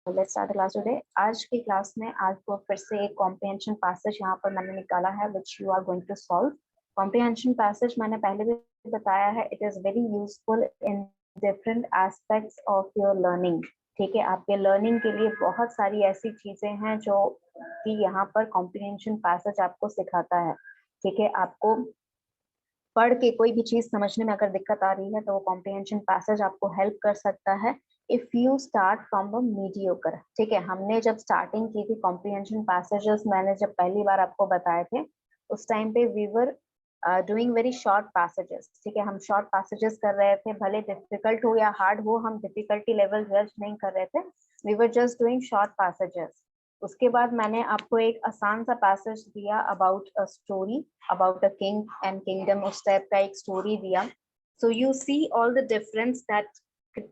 Let's start class today. आज की class में आपको फिर से एक कॉम्प्रिहेंशन पैसेज यहाँ पर मैंने निकाला है which you are going to solve. Comprehension passage मैंने पहले भी बताया है, it is very useful in different aspects of your learning. ठीक है, आपके लर्निंग के लिए बहुत सारी ऐसी चीजें हैं जो कि यहाँ पर कॉम्प्रिहेंशन पैसेज आपको सिखाता है। ठीक है, आपको पढ़ के कोई भी चीज समझने में अगर दिक्कत आ रही है तो वो कॉम्प्रिहेंशन पैसेज आपको हेल्प कर सकता है if you start from the mediocre. ठीक है, हमने जब स्टार्टिंग की थी कॉम्प्रिहेंशन पैसेजेस, मैंने जब पहली बार आपको बताए थे उस टाइम पे we were doing very short passages. ठीक है, हम शॉर्ट पैसेजेस कर रहे थे, भले डिफिकल्ट हो या हार्ड हो, हम डिफिकल्टी लेवल जज नहीं कर रहे थे, we were just doing short passages. उसके बाद मैंने आपको एक आसान सा पैसेज दिया about a story, about a king and kingdom, उस टाइप का एक स्टोरी दिया। So you see all the difference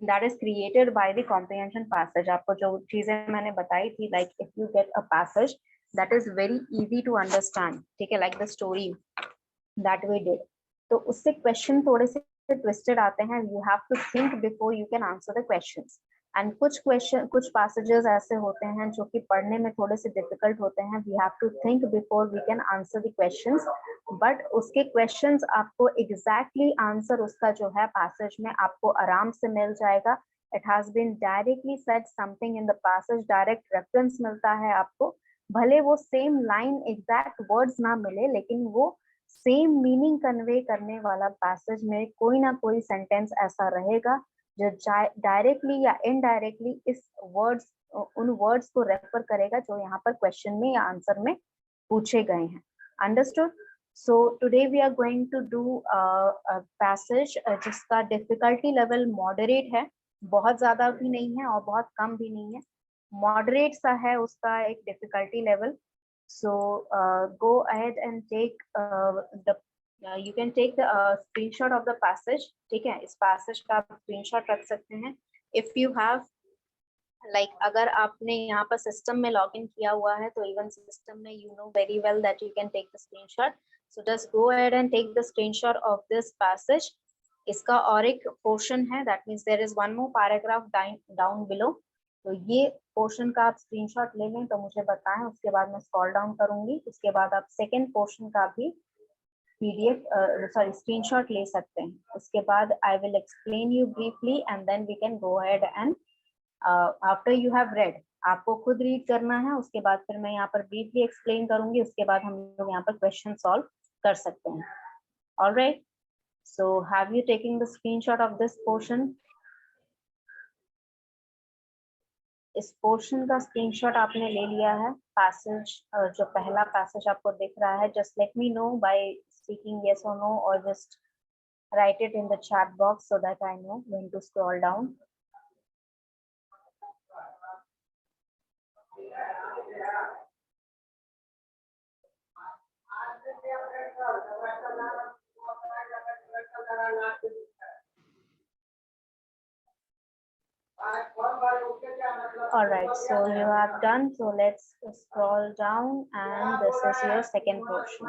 that is created by the comprehension passage। आपको जो चीजें मैंने बताई थी, like if you get a passage that is very easy to understand, ठीक है, like the story that we did, तो उससे क्वेश्चन थोड़े से ट्विस्टेड आते हैं। You have to think before you can answer the questions. And कुछ passages ऐसे होते हैं जो कि पढ़ने में थोड़े से डिफिकल्ट होते हैं, we have to think before we can answer the questions. But उसके क्वेश्चंस आपको एग्जैक्टली आंसर उसका जो है पैसेज में आपको आराम से मिल जाएगा। It has been directly said something in the passage, direct reference मिलता है आपको। भले वो सेम लाइन एग्जैक्ट वर्ड्स ना मिले, लेकिन वो सेम मीनिंग कन्वे करने वाला पैसेज में कोई ना कोई सेंटेंस ऐसा रहेगा जो डायरेक्टली या इनडायरेक्टली इस वर्ड्स उन वर्ड्स को रेफर करेगा जो यहाँ पर क्वेश्चन में या आंसर में पूछे गए हैं। Understood? So today we are going to do passage जिसका डिफिकल्टी लेवल मॉडरेट है, बहुत ज्यादा भी नहीं है और बहुत कम भी नहीं है, मॉडरेट सा है उसका एक difficulty level. So go ahead and take the you can take the screenshot of the passage। ठीक है, इस passage का आप screenshot रख सकते हैं। If you have like अगर आपने यहाँ पर सिस्टम में लॉग इन किया हुआ है तो इवन सिस्टम में you know very well that you can take the screenshot। So just go ahead and take the screenshot of this passage। इसका और एक पोर्शन है, that means there is one more paragraph down below। तो ये portion का आप screenshot ले लें तो मुझे बताएं, उसके बाद मैं स्क्रॉल डाउन करूंगी, उसके बाद आप सेकेंड पोर्शन का भी पीडीएफ स्क्रीनशॉट ले सकते हैं। उसके बाद I will explain you briefly and then we can go ahead and after you have read, आपको खुद रीड करना है, उसके बाद फिर मैं यहाँ पर ब्रीफली एक्सप्लेन करूंगी, उसके बाद हम लोग यहाँ पर क्वेश्चन सॉल्व कर सकते हैं। Alright, so have you taking the screenshot of this portion? इस पोर्शन का स्क्रीनशॉट आपने ले लिया है। पैसेज जो पहला पैसेज आपको दिख रहा है, just let me know by speaking yes or no, or just write it in the chat box so that I know when to scroll down। Alright, so you have done, so let's scroll down and this is your second portion।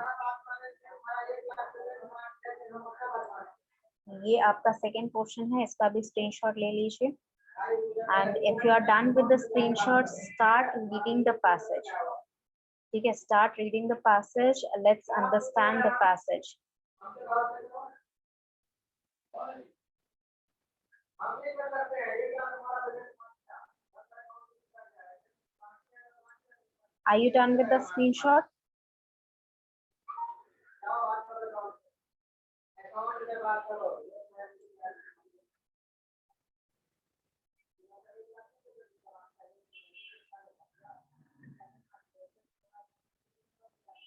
ये आपका second portion है, इसका भी screenshot ले लीजिए। And if you are done with the screenshot, start reading the passage. ठीक है, start reading the passage, let's understand the passage. Are you done with the screenshot?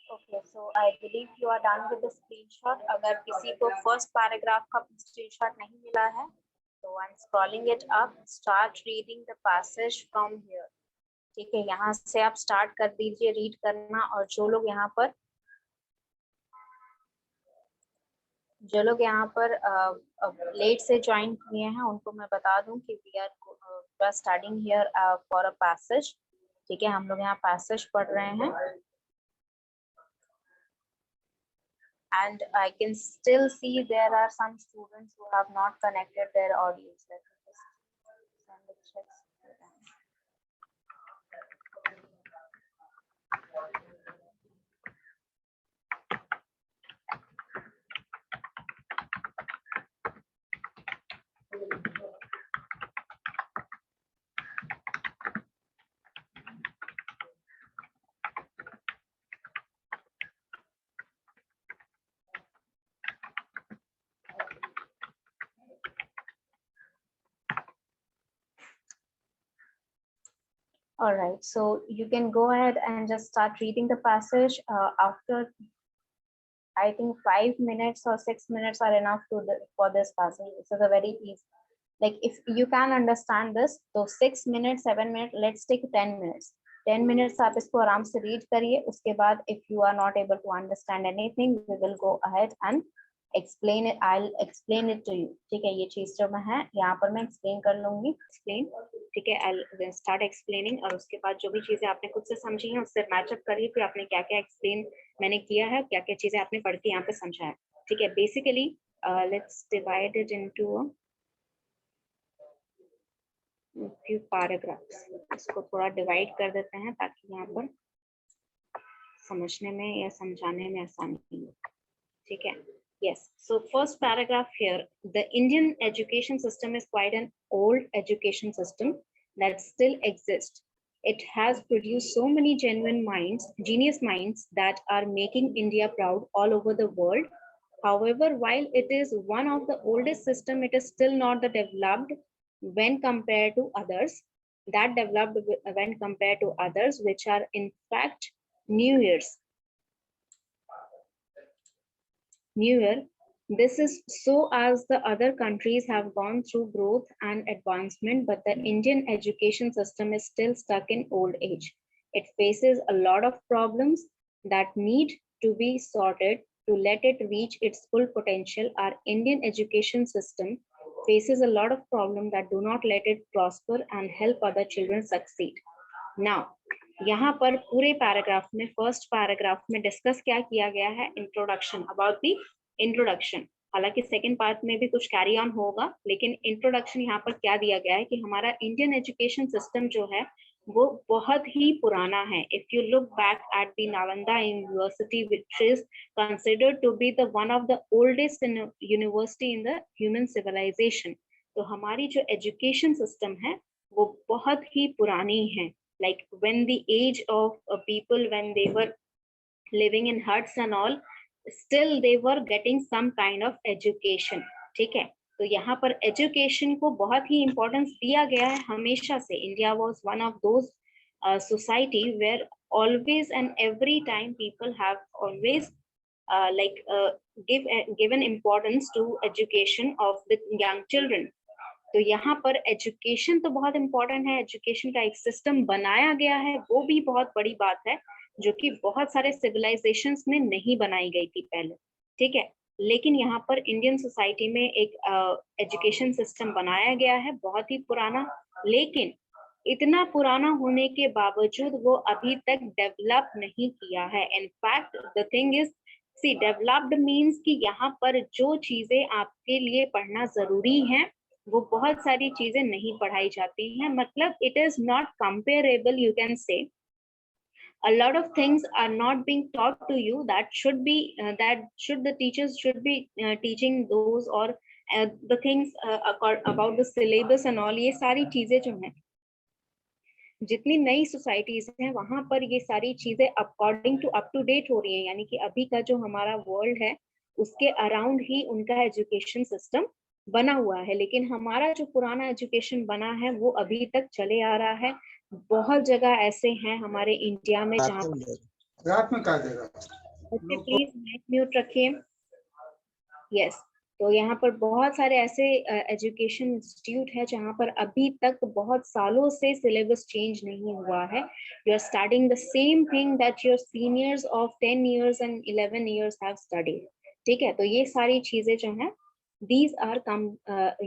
Okay, so I believe you are done with the screenshot। अगर किसी को first paragraph का screenshot नहीं मिला है तो I'm scrolling it up, start reading the passage from here। ठीक है, यहाँ से आप स्टार्ट कर दीजिए रीड करना। और जो लोग यहाँ पर लेट से ज्वाइन किए हैं उनको मैं बता दूं कि we are starting here for a passage. ठीक है, हम लोग यहाँ पैसेज पढ़ रहे हैं। And I can still see there are some students who have not connected their audios। Let me just send a check. All right, so you can go ahead and just start reading the passage. After I think 5 minutes or 6 minutes are enough for this passage. This is a very easy. Like if you can understand this, so 6 minutes, 7 minutes, let's take 10 minutes. 10 minutes आप इसको आराम से read करिए. उसके बाद if you are not able to understand anything, we will go ahead and explain it. I'll explain it to you. ठीक है, ये चीज जो मैं है यहाँ पर मैं explain कर लूंगी. Explain. ठीक है, I'll start explaining और उसके बाद जो भी चीजें आपने खुद से समझी हैं उससे मैच अप करिए कि आपने क्या क्या explain मैंने किया है, क्या क्या चीजें आपने पढ़ के यहाँ पे समझा है. ठीक है, basically let's divide it into few paragraphs. इसको थोड़ा डिवाइड कर देते हैं ताकि यहाँ पर समझने में या समझाने में आसानी हो. ठीक है. Yes, so first paragraph here, the Indian education system is quite an old education system that still exists. It has produced so many genuine minds, genius minds that are making India proud all over the world. However, while it is one of the oldest system, it is still not the developed when compared to others, when compared to others, which are in fact newer. This is so as the other countries have gone through growth and advancement, but the Indian education system is still stuck in old age. It faces a lot of problems that need to be sorted to let it reach its full potential. Our Indian education system faces a lot of problems that do not let it prosper and help other children succeed. Now, यहाँ पर पूरे paragraph में first paragraph में discuss क्या किया गया है, introduction, about the introduction. हालांकि सेकंड पार्ट में भी कुछ कैरी ऑन होगा, लेकिन इंट्रोडक्शन यहाँ पर क्या दिया गया है कि हमारा इंडियन एजुकेशन सिस्टम जो है वो बहुत ही पुराना है. If you look back at the Nalanda university which is considered to be the one of the oldest university in the human civilisation, तो हमारी जो एजुकेशन सिस्टम है वो बहुत ही पुरानी है. Like when the age of people, when they were living in huts and all, still they were getting some kind of education. ठीक है, तो यहाँ पर education को बहुत ही importance दिया गया है हमेशा से. India was one of those society where always and every time people have always given importance to education of the young children. तो यहाँ पर एजुकेशन तो बहुत इंपॉर्टेंट है, एजुकेशन का एक सिस्टम बनाया गया है, वो भी बहुत बड़ी बात है जो कि बहुत सारे सिविलाइजेशंस में नहीं बनाई गई थी पहले. ठीक है, लेकिन यहाँ पर इंडियन सोसाइटी में एक एजुकेशन सिस्टम बनाया गया है बहुत ही पुराना, लेकिन इतना पुराना होने के बावजूद वो अभी तक डेवलप नहीं किया है. In fact the thing is, see developed means कि यहाँ पर जो चीजें आपके लिए पढ़ना जरूरी है वो बहुत सारी चीजें नहीं पढ़ाई जाती हैं. मतलब it is not comparable, you can say a lot of things are not being taught to you that should be the teachers should be teaching those, or the things about the syllabus and all. ये सारी चीजें जो हैं, जितनी नई societies हैं वहां पर ये सारी चीजें according to up to date हो रही है, यानी कि अभी का जो हमारा वर्ल्ड है उसके अराउंड ही उनका एजुकेशन सिस्टम बना हुआ है. लेकिन हमारा जो पुराना एजुकेशन बना है वो अभी तक चले आ रहा है. बहुत जगह ऐसे हैं हमारे इंडिया में जहाँ प्लीज माइक म्यूट रखिए. यस, तो यहाँ पर बहुत सारे ऐसे एजुकेशन इंस्टीट्यूट है जहाँ पर अभी तक बहुत सालों से सिलेबस चेंज नहीं हुआ है. You are studying the same thing that your seniors of 10 years and 11 years have studied. ठीक है, तो ये सारी चीजें जो हैं, these are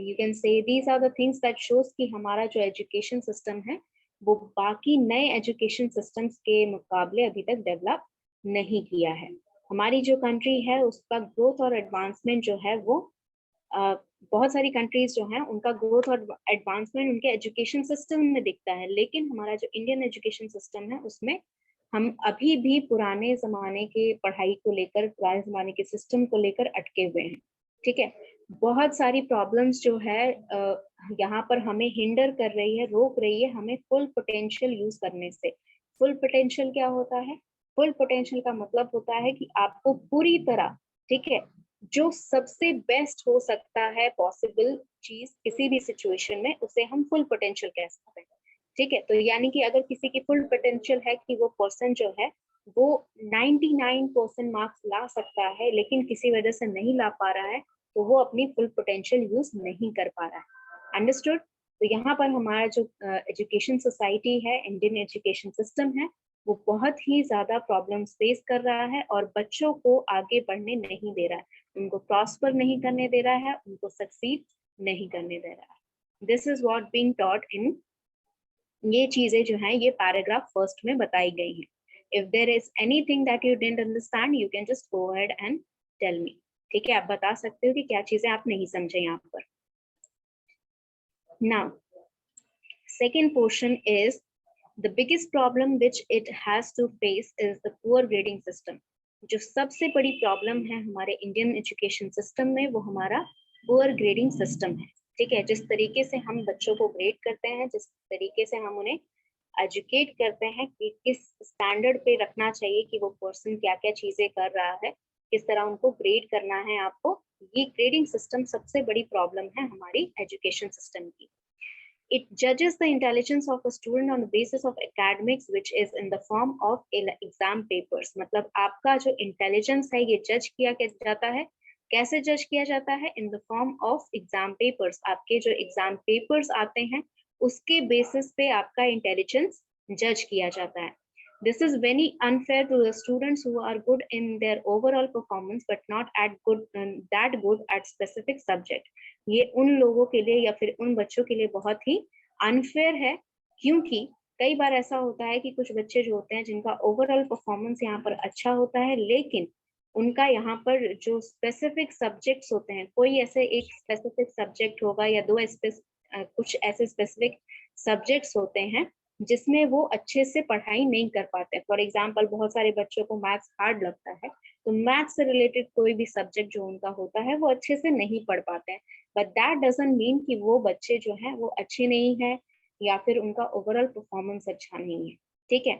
you can say these are the things that shows कि हमारा जो एजुकेशन सिस्टम है वो बाकी नए एजुकेशन सिस्टम्स के मुकाबले अभी तक डेवलप नहीं किया है. हमारी जो कंट्री है उसका ग्रोथ और एडवांसमेंट जो है वो बहुत सारी कंट्रीज जो हैं उनका ग्रोथ और एडवांसमेंट उनके एजुकेशन सिस्टम में दिखता है, लेकिन हमारा जो इंडियन एजुकेशन सिस्टम है उसमें हम अभी भी पुराने जमाने के पढ़ाई को लेकर, पुराने जमाने के सिस्टम को लेकर अटके हुए हैं. ठीक है, बहुत सारी प्रॉब्लम्स जो है यहाँ पर हमें हिंडर कर रही है, रोक रही है हमें फुल पोटेंशियल यूज करने से. फुल पोटेंशियल क्या होता है? फुल पोटेंशियल का मतलब होता है कि आपको पूरी तरह, ठीक है, जो सबसे बेस्ट हो सकता है पॉसिबल चीज किसी भी सिचुएशन में, उसे हम फुल पोटेंशियल कह सकते हैं. ठीक है, तो यानी कि अगर किसी की फुल पोटेंशियल है कि वो पर्सन जो है वो 99% मार्क्स ला सकता है, लेकिन किसी वजह से नहीं ला पा रहा है, तो वो अपनी फुल पोटेंशियल यूज नहीं कर पा रहा है। अंडरस्टूड? तो यहाँ पर हमारा जो एजुकेशन सोसाइटी है, इंडियन एजुकेशन सिस्टम है, वो बहुत ही ज्यादा प्रॉब्लम्स फेस कर रहा है और बच्चों को आगे बढ़ने नहीं दे रहा है, उनको प्रॉस्पर नहीं करने दे रहा है, उनको सक्सीड नहीं करने दे रहा है। This is what being taught in, ये चीजें जो हैं ये पैराग्राफ फर्स्ट में बताई गई हैं। If there is anything that you didn't understand, you can just go ahead and tell me. ठीक है, आप बता सकते हो कि क्या चीजें आप नहीं समझे यहाँ पर। Now second portion is the biggest problem which it has to face is the poor grading system। जो सबसे बड़ी प्रॉब्लम है हमारे इंडियन एजुकेशन सिस्टम में वो हमारा पुअर ग्रेडिंग सिस्टम है। ठीक है, जिस तरीके से हम बच्चों को ग्रेड करते हैं, जिस तरीके से हम उन्हें एजुकेट करते हैं कि किस स्टैंडर्ड पे रखना चाहिए कि वो पर्सन क्या क्या चीजें कर रहा है, किस तरह उनको ग्रेड करना है आपको, ये ग्रेडिंग सिस्टम सबसे बड़ी प्रॉब्लम है हमारी एजुकेशन सिस्टम की। It judges the intelligence of a student on the basis of academics, which is in the form of exam papers। मतलब आपका जो इंटेलिजेंस है ये जज किया जाता है, कैसे जज किया जाता है? In the form of exam papers. आपके जो एग्जाम पेपर्स आते हैं उसके बेसिस पे आपका इंटेलिजेंस जज किया जाता है। This is very unfair to the students who are good in their overall performance but not at that good at specific subject। ये उन लोगों के लिए या फिर उन बच्चों के लिए बहुत ही अनफेयर है, क्योंकि कई बार ऐसा होता है कि कुछ बच्चे जो होते हैं जिनका ओवरऑल परफॉर्मेंस यहाँ पर अच्छा होता है, लेकिन उनका यहाँ पर जो स्पेसिफिक सब्जेक्ट्स होते हैं, कोई ऐसे एक स्पेसिफिक सब्जेक्ट होगा या दो कुछ ऐसे स्पेसिफिक सब्जेक्ट्स होते हैं जिसमें वो अच्छे से पढ़ाई नहीं कर पाते। फॉर एग्जाम्पल, बहुत सारे बच्चों को मैथ्स हार्ड लगता है, तो मैथ्स से रिलेटेड कोई भी सब्जेक्ट जो उनका होता है वो अच्छे से नहीं पढ़ पाते हैं। बट दैट डजंट मीन कि वो बच्चे जो हैं वो अच्छे नहीं है या फिर उनका ओवरऑल परफॉर्मेंस अच्छा नहीं है। ठीक है,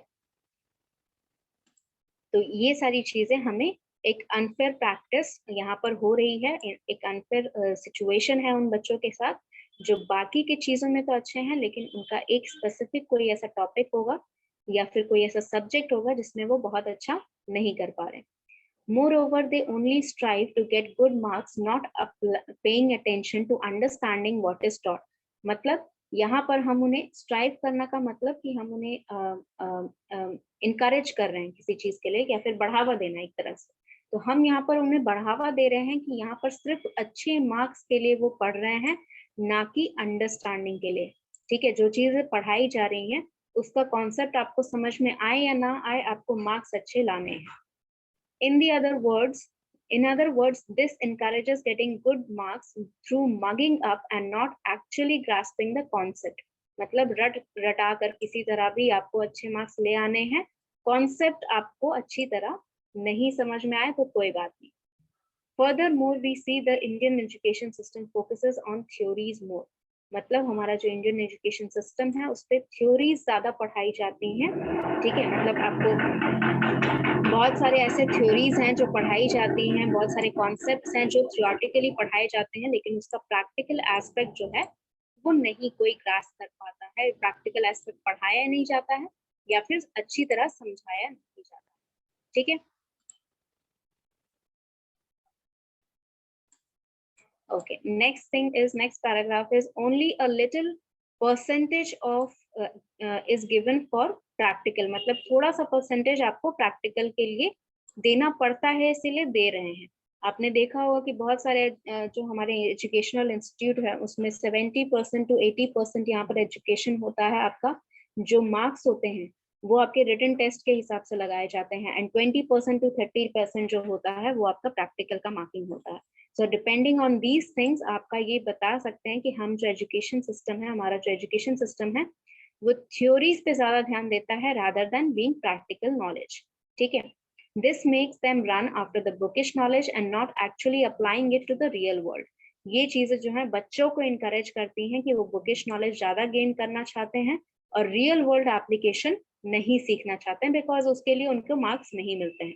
तो ये सारी चीजें हमें, एक अनफेयर प्रैक्टिस यहाँ पर हो रही है, एक अनफेयर सिचुएशन है उन बच्चों के साथ जो बाकी की चीजों में तो अच्छे हैं, लेकिन उनका एक स्पेसिफिक कोई ऐसा टॉपिक होगा या फिर कोई ऐसा सब्जेक्ट होगा जिसमें वो बहुत अच्छा नहीं कर पा रहे। Moreover, they only strive to get good marks, not paying attention to understanding what is taught। मतलब यहाँ पर हम उन्हें स्ट्राइव करना का मतलब कि हम उन्हें इनकरेज कर रहे हैं किसी चीज के लिए या फिर बढ़ावा देना एक तरह से। तो हम यहाँ पर उन्हें बढ़ावा दे रहे हैं कि यहाँ पर सिर्फ अच्छे मार्क्स के लिए वो पढ़ रहे हैं, ना कि अंडरस्टैंडिंग के लिए। ठीक है, जो चीजें पढ़ाई जा रही हैं उसका कॉन्सेप्ट आपको समझ में आए या ना आए, आपको मार्क्स अच्छे लाने हैं। In other words, this encourages getting good marks through mugging up and not actually grasping the concept। मतलब रटा कर किसी तरह भी आपको अच्छे मार्क्स ले आने हैं, कॉन्सेप्ट आपको अच्छी तरह नहीं समझ में आए तो कोई बात नहीं। Furthermore, we see the Indian education system focuses on theories more। मतलब हमारा जो इंडियन एजुकेशन सिस्टम है उस पर थ्योरीज ज्यादा पढ़ाई जाती हैं। ठीक है, मतलब आपको बहुत सारे ऐसे थ्योरीज हैं जो पढ़ाई जाती हैं, बहुत सारे कॉन्सेप्ट्स हैं जो थियोरेटिकली पढ़ाए जाते हैं, लेकिन उसका प्रैक्टिकल एस्पेक्ट जो है वो नहीं कोई ग्रास्प कर पाता है, प्रैक्टिकल एस्पेक्ट पढ़ाया नहीं जाता है या फिर अच्छी तरह समझाया नहीं जाता। ठीक है, okay, next paragraph is only a little percentage of is given for practical। मतलब थोड़ा सा परसेंटेज आपको प्रैक्टिकल के लिए देना पड़ता है, इसीलिए दे रहे हैं। आपने देखा होगा कि बहुत सारे जो हमारे एजुकेशनल इंस्टीट्यूट है उसमें 70% to 80% यहाँ पर एजुकेशन होता है। आपका जो मार्क्स होते हैं वो आपके रिटन टेस्ट के हिसाब से लगाए जाते हैं, एंड 20% to 30% जो होता है वो आपका प्रैक्टिकल का मार्किंग होता है। So depending on these things आपका ये बता सकते हैं कि हम जो एजुकेशन सिस्टम है, हमारा जो एजुकेशन सिस्टम है वो थ्योरीज पे ज्यादा ध्यान देता है rather than being practical knowledge. ठीक है, this makes them run after the bookish knowledge and not actually applying it to the real world. ये चीजें जो है बच्चों को इनकरेज करती हैं कि वो बुकिश नॉलेज ज्यादा गेन करना चाहते हैं और रियल वर्ल्ड एप्लीकेशन नहीं सीखना चाहते हैं, बिकॉज उसके लिए उनको मार्क्स नहीं मिलते हैं।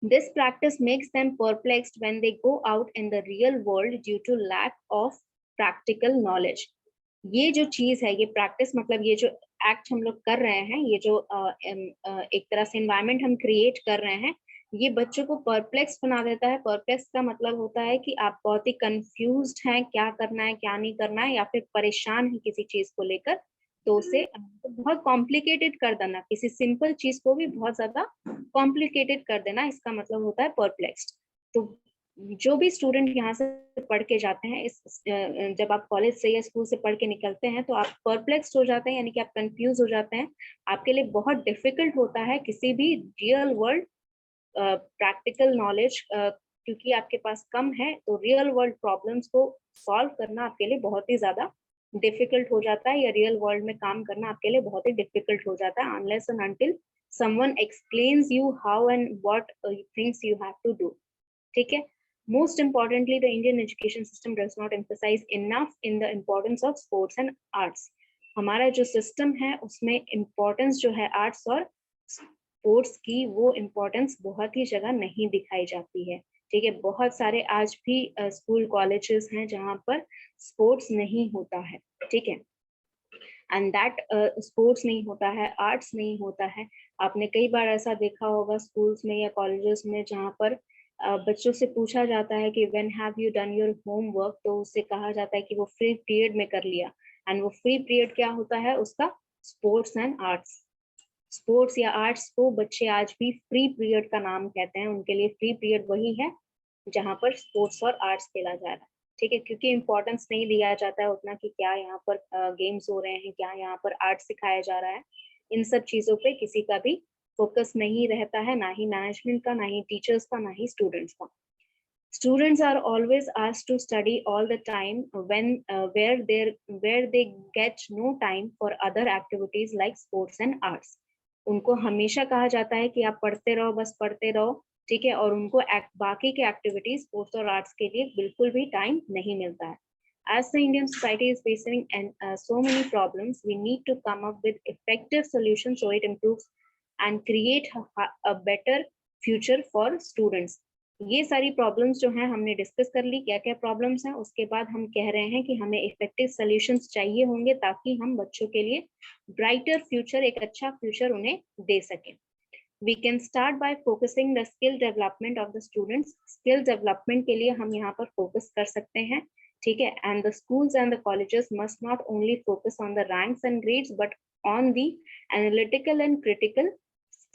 This practice makes them perplexed when they go out in the real world due to lack of practical knowledge। ये जो चीज है, ये प्रैक्टिस मतलब ये जो एक्ट हम लोग कर रहे हैं, ये जो एक तरह से एनवायरनमेंट हम क्रिएट कर रहे हैं, ये बच्चों को परप्लेक्स बना देता है। परप्लेक्स का मतलब होता है कि आप बहुत ही कंफ्यूज्ड हैं, क्या करना है क्या नहीं करना है, या फिर परेशान है किसी चीज को लेकर, तो उसे बहुत कॉम्प्लिकेटेड कर देना, किसी सिंपल चीज को भी बहुत ज्यादा कॉम्प्लिकेटेड कर देना, इसका मतलब होता है परप्लेक्स्ड। तो जो भी स्टूडेंट यहाँ से पढ़ के जाते हैं, जब आप कॉलेज से या स्कूल से पढ़ के निकलते हैं तो आप परप्लेक्स्ड हो जाते हैं, यानी कि आप कंफ्यूज हो जाते हैं। आपके लिए बहुत डिफिकल्ट होता है किसी भी रियल वर्ल्ड प्रैक्टिकल नॉलेज, क्योंकि आपके पास कम है, तो रियल वर्ल्ड प्रॉब्लम्स को सॉल्व करना आपके लिए बहुत ही ज्यादा डिफिकल्ट हो जाता है, या रियल वर्ल्ड में काम करना आपके लिए बहुत ही डिफिकल्ट हो जाता है, unless and until someone explains you how and what things you have to do. ठीक है। Most importantly, the Indian education system does not emphasize enough in the importance of sports and arts. हमारा जो system है उसमें importance जो है arts और sports की, वो इम्पोर्टेंस बहुत ही जगह नहीं दिखाई जाती है। ठीक है, बहुत सारे आज भी स्कूल कॉलेजेस हैं जहाँ पर स्पोर्ट्स नहीं होता है। ठीक है, एंड दैट स्पोर्ट्स नहीं होता है, आर्ट्स नहीं होता है। आपने कई बार ऐसा देखा होगा स्कूल्स में या कॉलेजेस में जहाँ पर बच्चों से पूछा जाता है कि when have you done your homework, तो उससे कहा जाता है कि वो फ्री पीरियड में कर लिया। एंड वो फ्री पीरियड क्या होता है उसका? Sports and arts. स्पोर्ट्स या आर्ट्स को बच्चे आज भी फ्री पीरियड का नाम कहते हैं, उनके लिए फ्री पीरियड वही है जहाँ पर स्पोर्ट्स और आर्ट्स खेला जा रहा है। ठीक है, क्योंकि इम्पोर्टेंस नहीं दिया जाता है उतना कि क्या यहाँ पर गेम्स हो रहे हैं, क्या यहाँ पर आर्ट सिखाया जा रहा है। इन सब चीजों पे किसी का भी फोकस नहीं रहता है, ना ही मैनेजमेंट का, ना ही टीचर्स का, ना ही स्टूडेंट्स का। Students are always asked to study all the time where they get no time for other activities like sports and arts. उनको हमेशा कहा जाता है कि आप पढ़ते रहो, बस पढ़ते रहो। ठीक है, और उनको बाकी के एक्टिविटीज स्पोर्ट्स और आर्ट्स के लिए बिल्कुल भी टाइम नहीं मिलता है। As the Indian society is facing so many problems, we need to come up with effective solutions so it improves and create a better future for students. ये सारी प्रॉब्लम्स जो हैं हमने डिस्कस कर ली, क्या क्या प्रॉब्लम्स हैं। उसके बाद हम कह रहे हैं कि हमें इफेक्टिव सॉल्यूशंस चाहिए होंगे ताकि हम बच्चों के लिए ब्राइटर फ्यूचर, एक अच्छा फ्यूचर उन्हें दे सकें। We can start by focusing the skill development of the students. Skill development के लिए हम यहाँ पर फोकस कर सकते हैं। ठीक है, and the schools and the colleges must not only focus on the ranks and grades but on the analytical and critical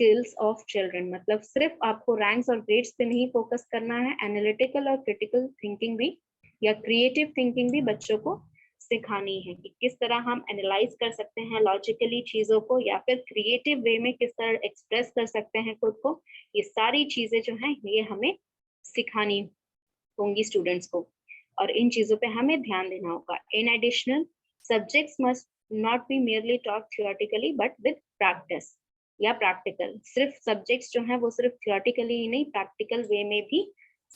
skills of children. मतलब सिर्फ आपको रैंक्स और ग्रेड्स पे नहीं फोकस करना है, एनालिटिकल और क्रिटिकल थिंकिंग भी या क्रिएटिव थिंकिंग भी बच्चों को सिखानी है कि किस तरह हम एनालाइज कर सकते हैं लॉजिकली चीजों को, या फिर क्रिएटिव वे में किस तरह एक्सप्रेस कर सकते हैं खुद को। ये सारी चीजें जो हैं ये हमें सिखानी होंगी स्टूडेंट्स को, और इन चीजों पे हमें ध्यान देना होगा। In additional, subjects must not be merely taught theoretically but with practice या प्रैक्टिकल। सिर्फ सब्जेक्ट्स जो हैं वो सिर्फ थियोरेटिकली ही नहीं, प्रैक्टिकल वे में भी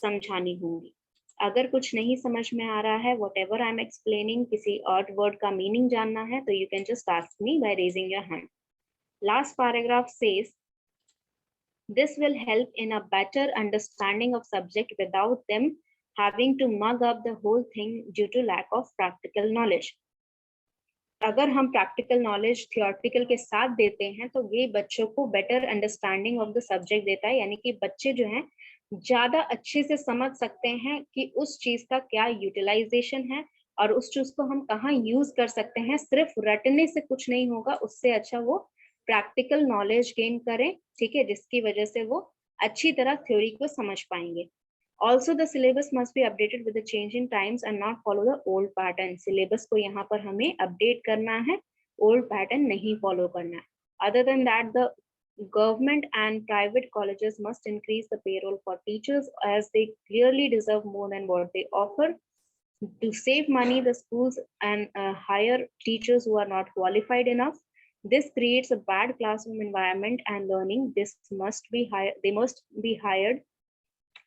समझानी होंगी। अगर कुछ नहीं समझ में आ रहा है, what ever I am explaining, किसी और वर्ड का मीनिंग जानना है, तो you can just ask me by raising your hand. Last paragraph says this will help in a better understanding of subject without them having to mug up the whole thing due to lack of practical knowledge. अगर हम practical knowledge theoretical के साथ देते हैं तो ये बच्चों को better understanding of the subject देता है, यानी कि बच्चे जो हैं ज्यादा अच्छे से समझ सकते हैं कि उस चीज का क्या यूटिलाइजेशन है और उस चीज को हम कहाँ यूज कर सकते हैं। सिर्फ रटने से कुछ नहीं होगा, उससे अच्छा वो प्रैक्टिकल नॉलेज गेन करें। ठीक है, जिसकी वजह से वो अच्छी तरह थ्योरी को समझ पाएंगे। Also, the syllabus must be updated with the change in times and not follow the old pattern. Syllabus को यहाँ पर हमें update करना है, old pattern नहीं follow करना है। Other than that, the government and private colleges must increase the payroll for teachers as they clearly deserve more than what they offer. To save money, the schools and hire teachers who are not qualified enough. This creates a bad classroom environment and learning. This must be hired. They must be hired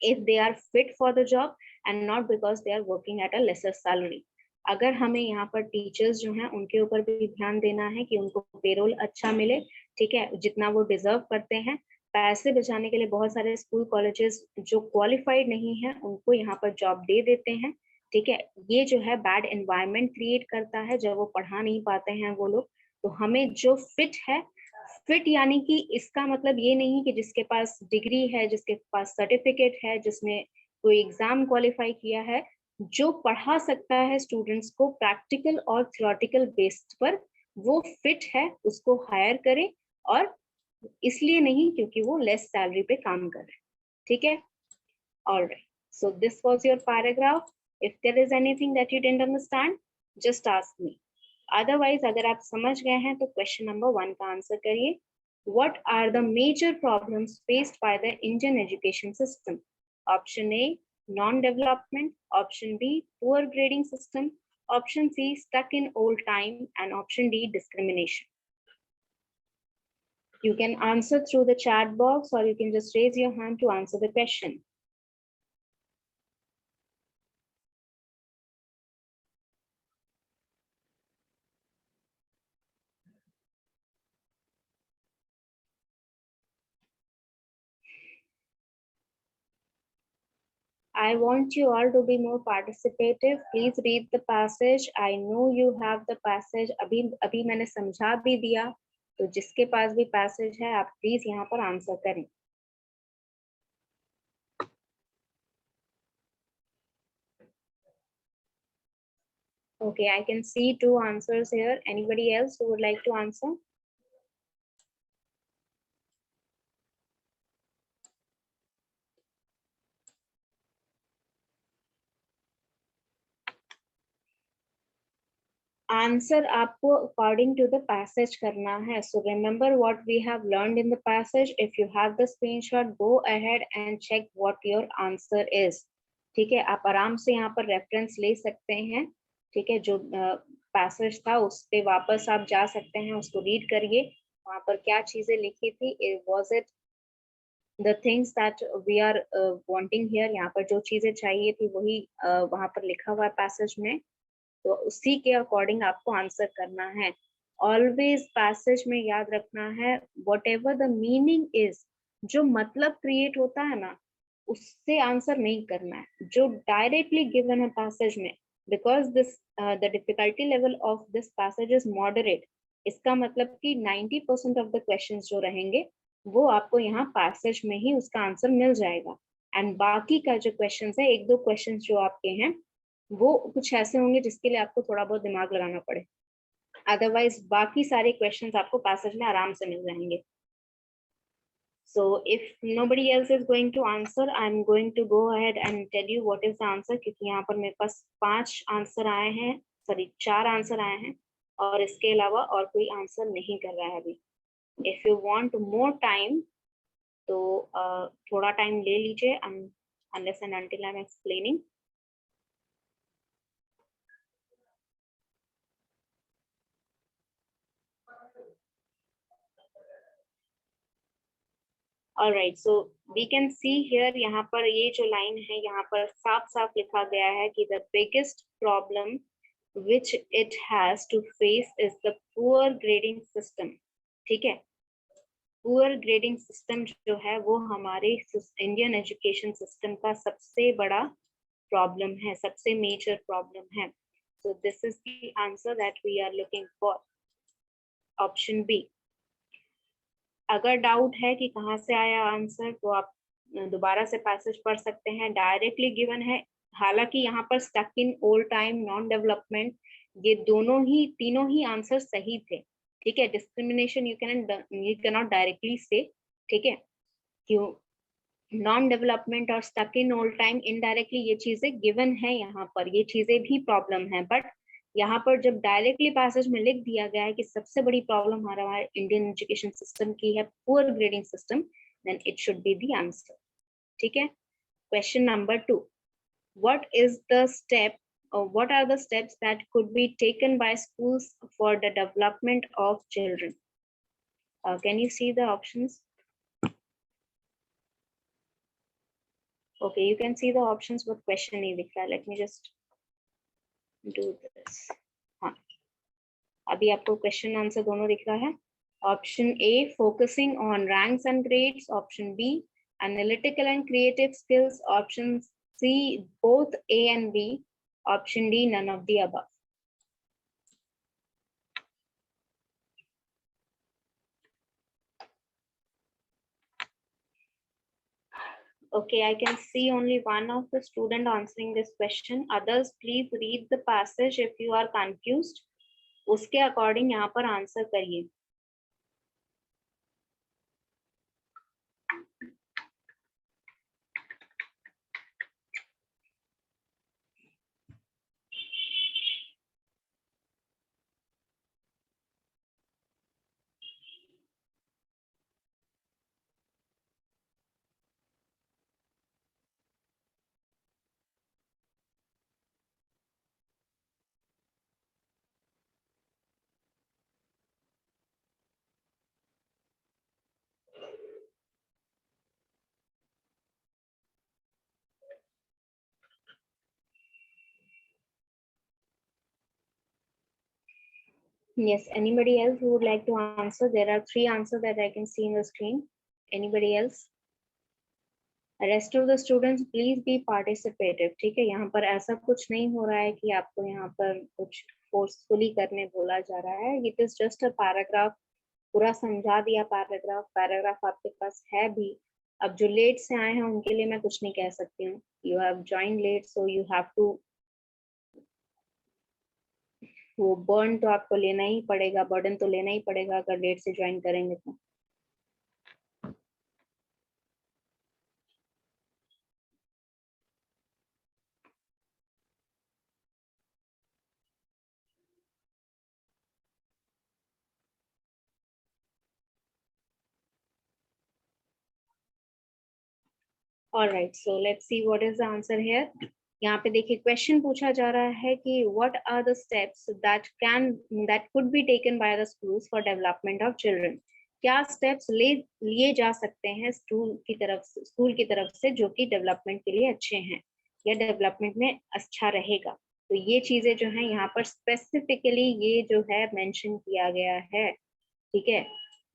if they are fit for the job and not because they are working at a lesser salary. अगर हमें यहाँ पर teachers जो हैं उनके ऊपर भी ध्यान देना है कि उनको पेरोल अच्छा मिले, ठीक है, जितना वो डिजर्व करते हैं। पैसे बचाने के लिए बहुत सारे स्कूल कॉलेजेस जो क्वालिफाइड नहीं है उनको यहाँ पर जॉब दे देते हैं, ठीक है, ये जो है बैड एनवायरनमेंट क्रिएट करता है जब वो पढ़ा नहीं पाते हैं वो लोग। तो हमें जो फिट है, फिट यानी कि इसका मतलब ये नहीं कि जिसके पास डिग्री है, जिसके पास सर्टिफिकेट है, जिसने कोई एग्जाम क्वालिफाई किया है, जो पढ़ा सकता है स्टूडेंट्स को प्रैक्टिकल और थ्योरेटिकल बेस्ड पर, वो फिट है, उसको हायर करें। और इसलिए नहीं क्योंकि वो लेस सैलरी पे काम कर रहे हैं। ठीक है, alright, so this was your paragraph. If there is anything that you didn't understand, just ask me. Otherwise अगर आप समझ गए हैं तो क्वेश्चन नंबर 1 का आंसर करिए। What are the major problems faced by the Indian education system? Option A, non-development. Option B, poor grading system. Option C, stuck in old time. And option D, discrimination. You can answer through the chat box or you can just raise your hand to answer the question. I want you all to be more participative. Please read the passage. I know you have the passage. अभी मैंने समझा भी दिया, तो जिसके पास भी passage है आप please यहाँ पर answer करें. Okay, I can see 2 answers here. Anybody else who would like to answer? Answer आपको according to the passage करना है. So remember what we have learned in the passage. If you have the screenshot, go ahead and check what your answer is. ठीक है, आप आराम से यहाँ पर reference ले सकते हैं. ठीक है, जो passage था उस पे वापस आप जा सकते हैं, उसको read करिए. वहाँ पर क्या चीजें लिखी थी? Was it the things that we are wanting here? यहाँ पर जो चीजें चाहिए थी वही वहाँ पर लिखा हुआ है passage में. तो उसी के अकॉर्डिंग आपको आंसर करना है. ऑलवेज पैसेज में याद रखना है what ever the meaning is, जो मतलब क्रिएट होता है ना, उससे आंसर नहीं करना है जो डायरेक्टली गिवन है पैसेज में. Because this the difficulty level of this passage is moderate. इसका मतलब कि 90% ऑफ द क्वेश्चंस जो रहेंगे वो आपको यहाँ पैसेज में ही उसका आंसर मिल जाएगा. एंड बाकी का जो क्वेश्चंस है, एक दो क्वेश्चंस जो आपके हैं वो कुछ ऐसे होंगे जिसके लिए आपको थोड़ा बहुत दिमाग लगाना पड़े. अदरवाइज बाकी सारे क्वेश्चंस आपको पैसेज में आराम से मिल जाएंगे. So if nobody else is going to answer, I'm going to go ahead and tell you what is the answer. क्योंकि यहाँ पर मेरे पास 5 आंसर आए हैं, सॉरी 4 आंसर आए हैं और इसके अलावा और कोई आंसर नहीं कर रहा है अभी. If you want more time, तो थोड़ा टाइम ले लीजिए, unless and until I'm explaining. All right, so we can see here, यहाँ पर ये जो लाइन है यहाँ पर साफ साफ लिखा गया है कि the biggest problem which it has to face is the poor grading system. ठीक है, पुअर ग्रेडिंग सिस्टम जो है वो हमारे इंडियन एजुकेशन सिस्टम का सबसे बड़ा प्रॉब्लम है, सबसे मेजर प्रॉब्लम है. So this is the answer that we are looking for. Option B. अगर डाउट है कि कहाँ से आया आंसर तो आप दोबारा से पैसेज पढ़ सकते हैं. डायरेक्टली गिवन है. हालांकि यहाँ पर stuck in old time, non development, ये दोनों ही तीनों ही आंसर सही थे. ठीक है, discrimination you can not directly say. ठीक है, क्यों नॉन डेवलपमेंट और stuck in old time indirectly ये चीजें गिवन है, यहाँ पर ये चीजें भी प्रॉब्लम है. बट यहाँ पर जब डायरेक्टली पैसेज में लिख दिया गया है कि सबसे बड़ी प्रॉब्लम हमारा इंडियन एजुकेशन सिस्टम की है poor grading system, then it should be the answer. ठीक है, question number 2. What is the step or what are the steps that could be taken by schools for the development of children? Can you see the options? Okay, you can see the options, but question नहीं दिख रहा. Let me just do this. हाँ, अभी आपको question answer दोनों दिख रहा है. Option A, focusing on ranks and grades. Option B, analytical and creative skills. Option C, both A and B. Option D, none of the above. Okay, I can see only one of the student answering this question. Others, please read the passage if you are confused. उसके according यहाँ पर answer करिए. Yes, anybody else who would like to answer? There are 3 answers that I can see in the screen. Anybody else? Rest of the students, please be participative. ठीक है, यहाँ पर ऐसा कुछ नहीं हो रहा है कि आपको यहाँ पर कुछ फोर्सफुली करने बोला जा रहा है. It is just a paragraph. पूरा समझा दिया पैराग्राफ आपके पास है भी. अब जो लेट से आए हैं उनके लिए मैं कुछ नहीं कह सकती हूँ. You have joined late, so you have to, वो बर्न तो आपको लेना ही पड़ेगा, बर्डन तो लेना ही पड़ेगा अगर लेट से ज्वाइन करेंगे तो. All right, so let's see what is the answer here. यहाँ पे देखिए क्वेश्चन पूछा जा रहा है कि what are the steps that could be taken by the schools for development of children. क्या स्टेप्स लिए जा सकते हैं स्कूल की तरफ से जो कि डेवलपमेंट के लिए अच्छे हैं या डेवलपमेंट में अच्छा रहेगा. तो ये चीजें जो है यहाँ पर स्पेसिफिकली ये जो है मेंशन किया गया है. ठीक है,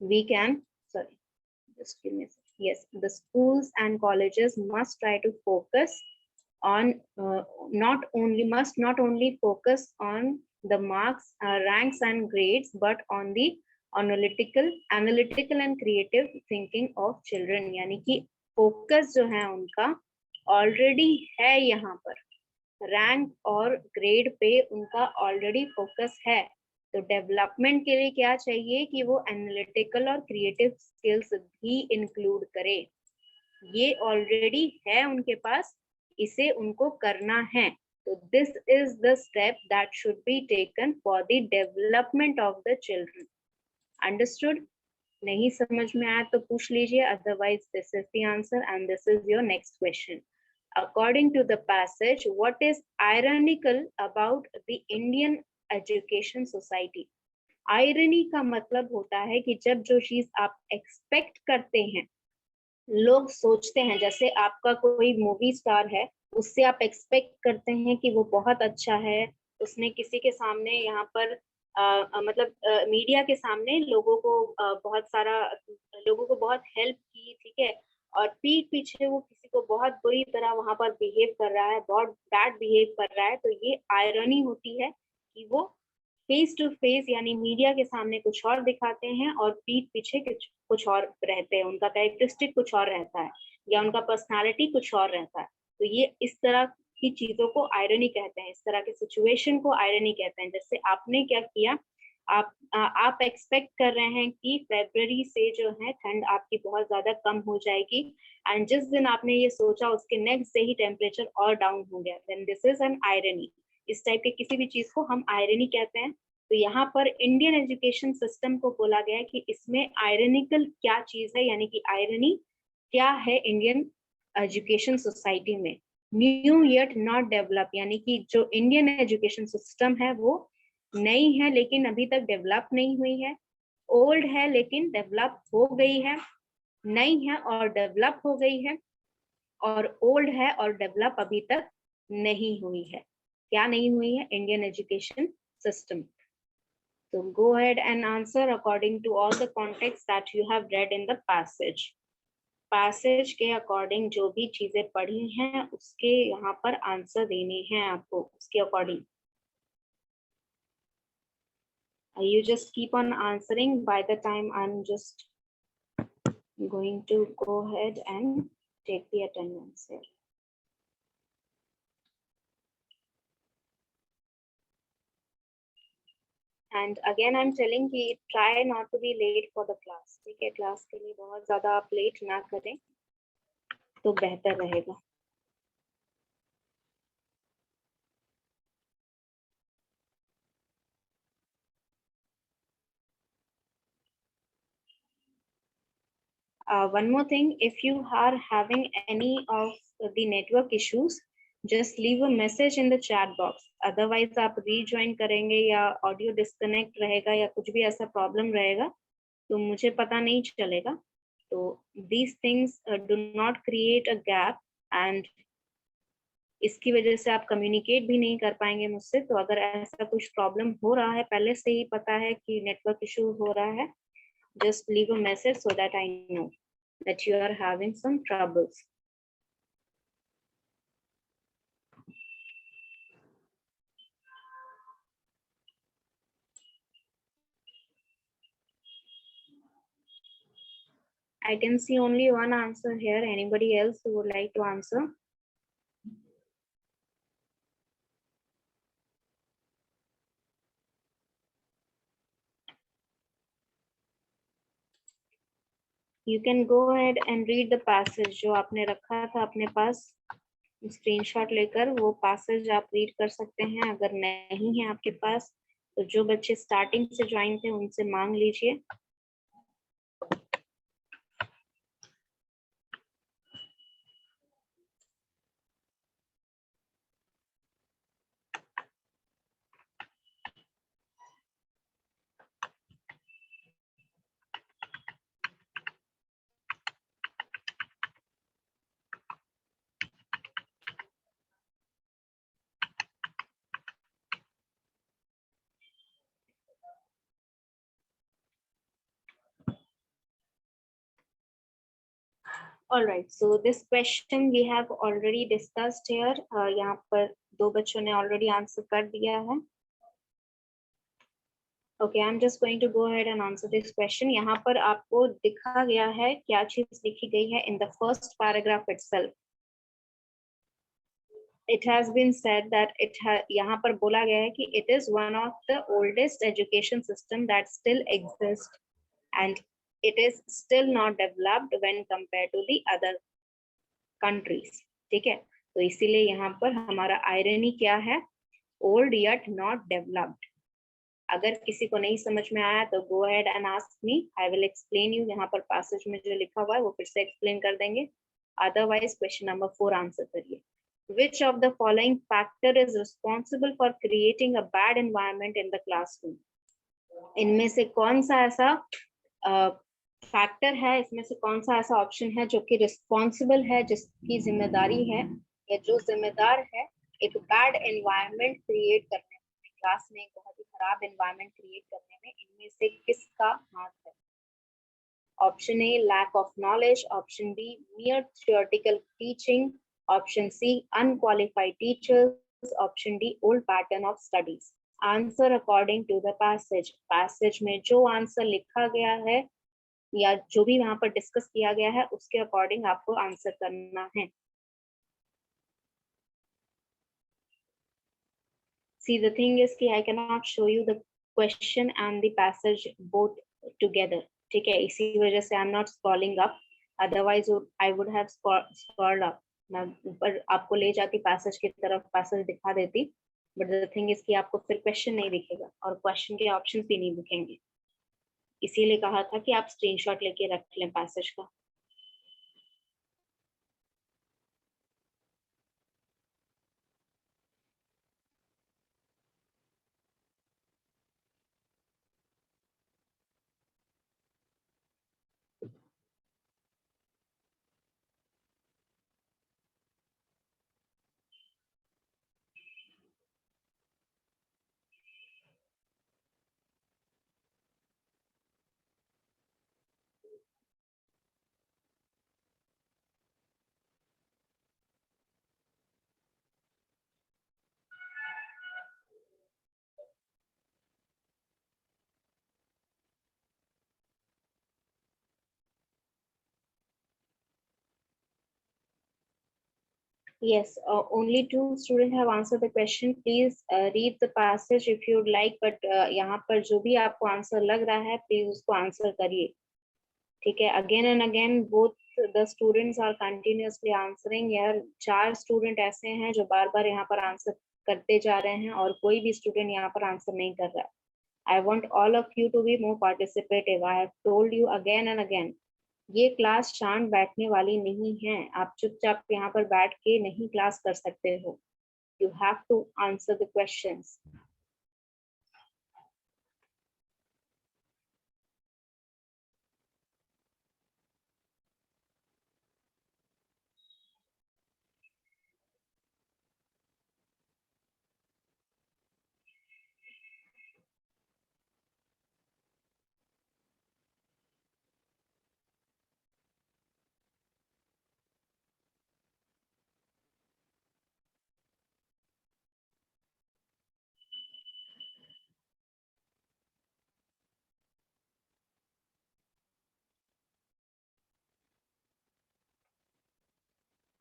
we can, sorry, just give me a second. Yes, the schools and colleges must try to focus on not only focus on the marks, ranks and grades, but on the analytical and creative thinking of children. यानी कि focus जो है उनका already है यहाँ पर, rank और grade pay उनका ऑलरेडी फोकस है. तो डेवलपमेंट के लिए क्या चाहिए कि वो एनालिटिकल और क्रिएटिव स्किल्स भी इंक्लूड करे. ये ऑलरेडी है उनके पास, इसे उनको करना है. तो this is the step that should be taken for the development of the children. Understood? नहीं समझ में आया तो पूछ लीजिए, otherwise this is the answer and this is your next question. According to the passage, what is ironical about the Indian education society? Irony का मतलब होता है कि जब जो चीज आप एक्सपेक्ट करते हैं, लोग सोचते हैं, जैसे आपका कोई मूवी स्टार है, उससे आप एक्सपेक्ट करते हैं कि वो बहुत अच्छा है, उसने किसी के सामने यहाँ पर मतलब मीडिया के सामने लोगों को बहुत हेल्प की, ठीक है, और पीठ पीछे वो किसी को बहुत बुरी तरह वहां पर बिहेव कर रहा है, बहुत बैड बिहेव कर रहा है. तो ये आयरनी होती है कि वो फेस टू फेस यानी मीडिया के सामने कुछ और दिखाते हैं और पीठ पीछे कुछ और रहते हैं, उनका कैरेक्टरिस्टिक कुछ और रहता है या उनका पर्सनालिटी कुछ और रहता है. तो ये इस तरह की चीजों को आयरनी कहते हैं, इस तरह के सिचुएशन को आयरनी कहते हैं. जैसे आपने क्या किया, आप एक्सपेक्ट कर रहे हैं कि फरवरी से जो है ठंड आपकी बहुत ज्यादा कम हो जाएगी, एंड जिस दिन आपने ये सोचा उसके नेक्स्ट डे ही टेम्परेचर और डाउन हो गया. Then this is an irony. इस टाइप के किसी भी चीज को हम आयरनी कहते हैं. तो यहाँ पर इंडियन एजुकेशन सिस्टम को बोला गया है कि इसमें आयरनिकल क्या चीज है, यानी कि आयरनी क्या है इंडियन एजुकेशन सोसाइटी में. न्यू येट नॉट डेवलप, यानी कि जो इंडियन एजुकेशन सिस्टम है वो नई है लेकिन अभी तक डेवलप नहीं हुई है. ओल्ड है लेकिन डेवलप हो गई है, नई है और डेवलप हो गई है, और ओल्ड है और डेवलप अभी तक नहीं हुई है. क्या नहीं हुई है? Indian education system. So go ahead and answer according to all the context that you have read in the passage. Passage के अकॉर्डिंग जो भी चीजें पढ़ी हैं उसके यहाँ पर आंसर देने हैं आपको उसके according. You just keep on answering. By the time I'm just going to go ahead and take the attendance here. And again I'm telling you, try not to be late for the class. ठीक है, class के लिए बहुत ज़्यादा आप late ना करें तो बेहतर रहेगा. One more thing, if you are having any of the network issues, just leave a message in the chat box. Otherwise आप rejoin करेंगे या audio disconnect रहेगा या कुछ भी ऐसा problem रहेगा तो मुझे पता नहीं चलेगा. तो these things do not create a gap and इसकी वजह से आप कम्युनिकेट भी नहीं कर पाएंगे मुझसे. तो अगर ऐसा कुछ प्रॉब्लम हो रहा है, पहले से ही पता है कि नेटवर्क इशू हो रहा है, just leave a message so that I know that you are having some troubles. I can see only one answer here. Anybody else who would like to answer? You can go ahead and read the passage जो आपने रखा था अपने पास screenshot लेकर. वो passage आप read कर सकते हैं. अगर नहीं है आपके पास तो जो बच्चे स्टार्टिंग से ज्वाइन थे उनसे मांग लीजिए. All right, so this question we have already discussed here. यहाँ पर दो बच्चों ने already answer कर दिया है. Okay, I'm just going to go ahead and answer this question. यहाँ पर आपको दिखा गया है क्या चीज लिखी गई है in the first paragraph itself. It has been said that यहाँ पर बोला गया है कि it is one of the oldest education system that still exists and it is still not developed when compared to the other countries. ठीक है, तो इसीलिए यहाँ पर हमारा आयरनी क्या है, old yet not developed. अगर किसी को नहीं समझ में आया तो go ahead and ask me, I will explain you. यहाँ पर passage में जो लिखा हुआ है वो फिर से explain कर देंगे. Otherwise question number 4 answer करिए. Which of the following factor is responsible for creating a bad environment in the classroom? इनमें से कौन सा ऐसा फैक्टर है, इसमें से कौन सा ऐसा ऑप्शन है जो कि रिस्पॉन्सिबल है, जिसकी जिम्मेदारी है या जो जिम्मेदार है एक बैड एनवायरनमेंट क्रिएट करने में, क्लास में एक बहुत ही खराब एनवायरनमेंट क्रिएट करने में, इनमें से किसका हाथ है? Option A lack of knowledge, option B mere theoretical teaching, option C unqualified teachers, option D old pattern of studies. Answer according to the passage. Passage में जो आंसर लिखा गया है या जो भी वहां पर डिस्कस किया गया है उसके अकॉर्डिंग आपको आंसर करना है. See, the thing is कि I cannot show you the question and the passage both together. ठीक है, इसी वजह से I'm not scrolling up. Otherwise I would have scrolled up. मैं ऊपर आपको ले जाती पैसेज की तरफ, पैसेज दिखा देती. But the thing is कि आपको फिर क्वेश्चन नहीं दिखेगा और क्वेश्चन के ऑप्शंस भी नहीं दिखेंगे. इसीलिए कहा था कि आप स्क्रीनशॉट लेके रख लें पैसेज का. Yes, only two students have answered the question. Please read the passage if you would like, but यहाँ पर जो भी आपको आंसर लग रहा है, प्लीज उसको आंसर करिए. ठीक है. Again and again, both the students are continuously answering. यार 4 स्टूडेंट ऐसे हैं जो बार बार यहाँ पर आंसर करते जा रहे हैं और कोई भी स्टूडेंट यहाँ पर आंसर नहीं कर रहा है. I want all of you to be more participative. I have told you again and again. ये क्लास शांत बैठने वाली नहीं है. आप चुपचाप यहाँ पर बैठ के नहीं क्लास कर सकते हो. You have to answer the questions.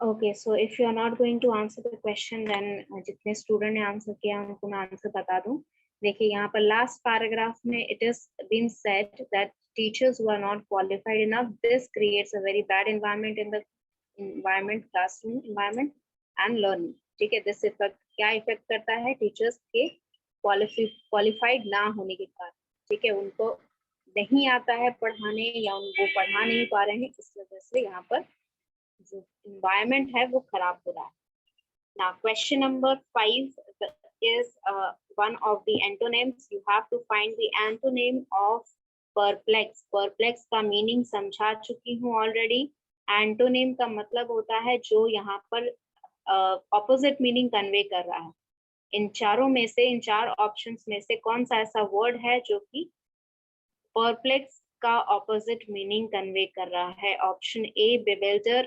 Okay, so if you are not going to answer the question, then जितने स्टूडेंट ने आंसर किया उनको मैं आंसर बता दूं. देखिए यहाँ पर लास्ट पैराग्राफ में it is been said that teachers who are not qualified enough, this creates a very bad environment in the environment, classroom environment and learning. ठीक है. this effect क्या इफेक्ट करता है टीचर्स के क्वालिफाइड ना होने के कारण. ठीक है. उनको नहीं आता है पढ़ाने या उनको पढ़ा नहीं पा रहे हैं, इस वजह से यहाँ पर जो environment है वो खराब हो रहा है. Now question number 5 is one of the antonyms. You have to find the antonym of perplex. Perplex का meaning समझा चुकी हूँ already. Antonym का मतलब होता है जो यहाँ पर opposite meaning convey कर रहा है. इन चारों में से, इन 4 options में से कौन सा ऐसा word है जो कि perplex का opposite meaning convey कर रहा है? Option A bewilder,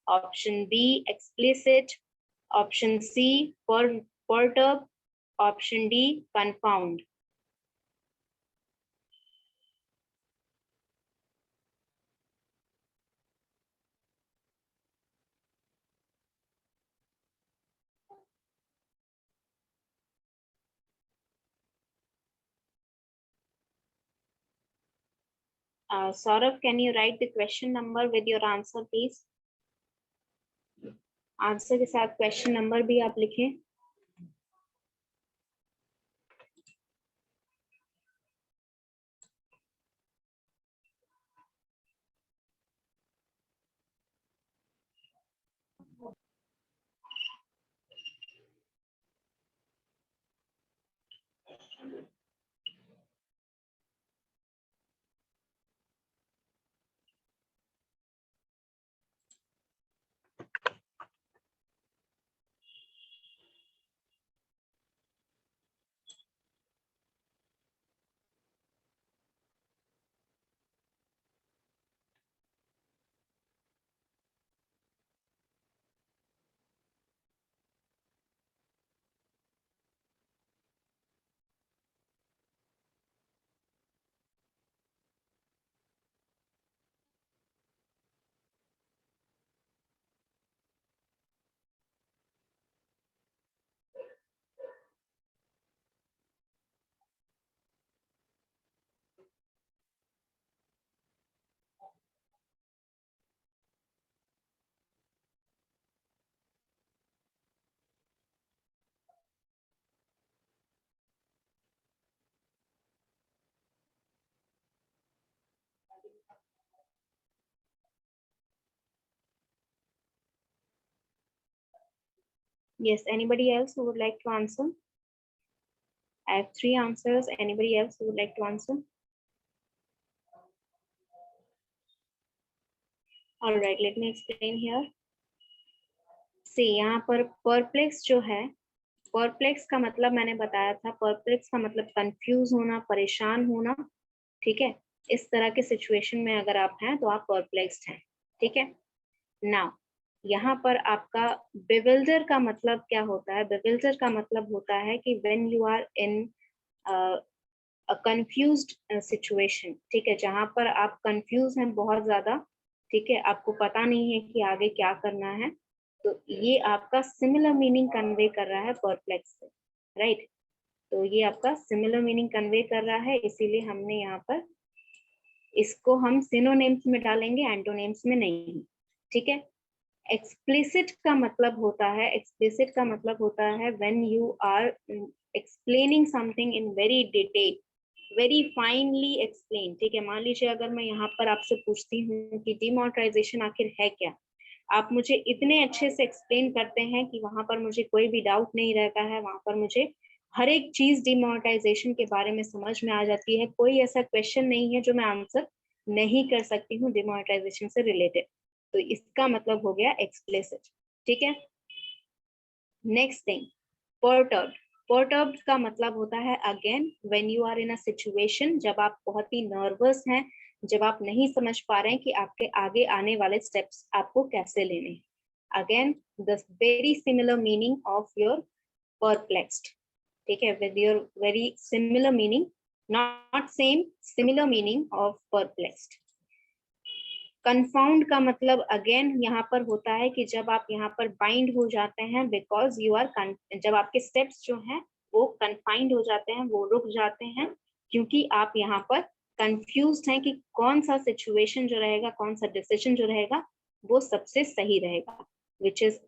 option B explicit, option C perturb, option D confound. Saurav, can you write the question number with your answer, please? Answer के साथ क्वेश्चन नंबर भी आप लिखें. Yes, anybody else who would like to answer? I have 3 answers. Anybody else who would like to answer? All right, let me explain here. See, यहाँ पर perplex जो है, perplex का मतलब मैंने बताया था, perplex का मतलब कंफ्यूज होना, परेशान होना. ठीक है. इस तरह के सिचुएशन में अगर आप हैं तो आप perplexed हैं. ठीक है. Now यहाँ पर आपका bewilder का मतलब क्या होता है? bewilder का मतलब होता है कि when you are in a confused situation. ठीक है. जहाँ पर आप कंफ्यूज हैं बहुत ज्यादा. ठीक है. आपको पता नहीं है कि आगे क्या करना है. तो ये आपका सिमिलर मीनिंग कन्वे कर रहा है परप्लेक्स से, राइट। तो ये आपका सिमिलर मीनिंग कन्वे कर रहा है, इसीलिए हमने यहाँ पर इसको हम सिनोनिम्स में डालेंगे, एंटोनिम्स में नहीं, ठीक है। एक्सप्लिसिट का मतलब होता है, एक्सप्लिसिट का मतलब होता है when you are explaining something in very detail, very finely explain, ठीक है। मान लीजिए अगर मैं यहाँ पर आपसे पूछती हूँ कि डिमोनेटाइजेशन आखिर है क्या, आप मुझे इतने अच्छे से एक्सप्लेन करते हैं कि वहां पर मुझे कोई भी डाउट नहीं रहता है, वहां पर मुझे हर एक चीज डिमोनेटाइजेशन के बारे में समझ में आ जाती है, कोई ऐसा क्वेश्चन नहीं है जो मैं आंसर नहीं कर सकती हूँ डिमोनेटाइजेशन से रिलेटेड। तो इसका मतलब हो गया एक्सप्लिसिट, ठीक है। Next thing, perturbed. पर्टर्ब्ड का मतलब होता है again when you are in a situation, जब आप बहुत ही नर्वस हैं, जब आप नहीं समझ पा रहे हैं कि आपके आगे आने वाले स्टेप्स आपको कैसे लेने हैं। Again the very similar meaning of your perplexed, ठीक है, with your very similar meaning, not same, similar meaning of perplexed. Confound का मतलब अगेन यहाँ पर होता है कि जब आप यहाँ पर बाइंड हो जाते हैं, बिकॉज यू आर, जब आपके स्टेप्स जो हैं वो कन्फाइंड हो जाते हैं, वो रुक जाते हैं, क्योंकि आप यहाँ पर कंफ्यूज्ड हैं कि कौन सा सिचुएशन जो रहेगा, कौन सा डिसीजन जो रहेगा वो सबसे सही रहेगा, which is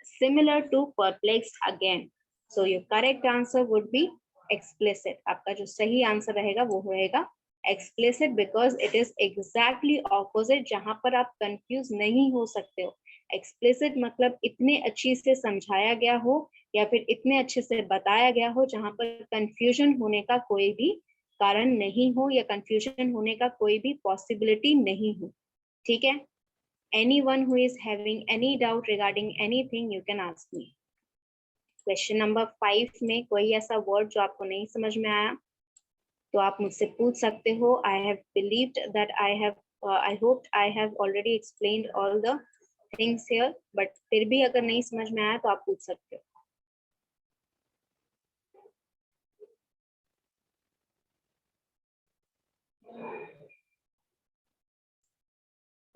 similar to perplexed again. So your correct answer would be explicit. आपका जो सही आंसर रहेगा वो रहेगा explicit, because it is exactly opposite, जहां पर आप कंफ्यूज नहीं हो सकते हो। explicit मतलब इतने अच्छी से समझाया गया हो या फिर इतने अच्छे से बताया गया हो जहां पर कंफ्यूजन होने का कोई भी कारण नहीं हो या कंफ्यूजन होने का कोई भी पॉसिबिलिटी नहीं हो, ठीक है। anyone who is having any doubt regarding anything you can ask me। Question number 5 में कोई ऐसा वर्ड जो आपको नहीं समझ में आया तो आप मुझसे पूछ सकते हो। I have believed that I hope I have already explained all the things here, but फिर भी अगर नहीं समझ में आया तो आप पूछ सकते हो।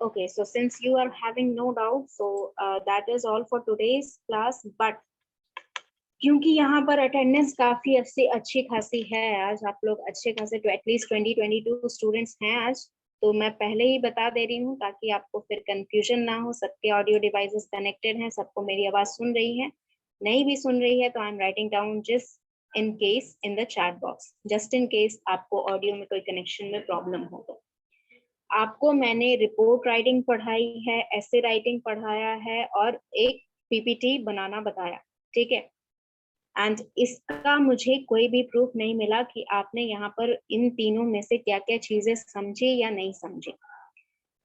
Okay, so since you are having no doubt, so that is all for today's class, but क्योंकि यहाँ पर अटेंडेंस काफी अच्छी खासी है, आज आप लोग अच्छे खासे एटलीस्ट 20-22 स्टूडेंट्स हैं आज, तो मैं पहले ही बता दे रही हूँ ताकि आपको फिर कंफ्यूजन ना हो। सबके ऑडियो डिवाइसेस कनेक्टेड हैं, सबको मेरी आवाज सुन रही है, नहीं भी सुन रही है तो I am writing down just in case in the chat box, just in case आपको ऑडियो में कोई कनेक्शन में प्रॉब्लम हो तो। आपको मैंने रिपोर्ट राइटिंग पढ़ाई है, ऐसे राइटिंग पढ़ाया है और एक पीपीटी बनाना बताया, ठीक है। एंड इसका मुझे कोई भी प्रूफ नहीं मिला कि आपने यहाँ पर इन तीनों में से क्या क्या चीजें समझी या नहीं समझी।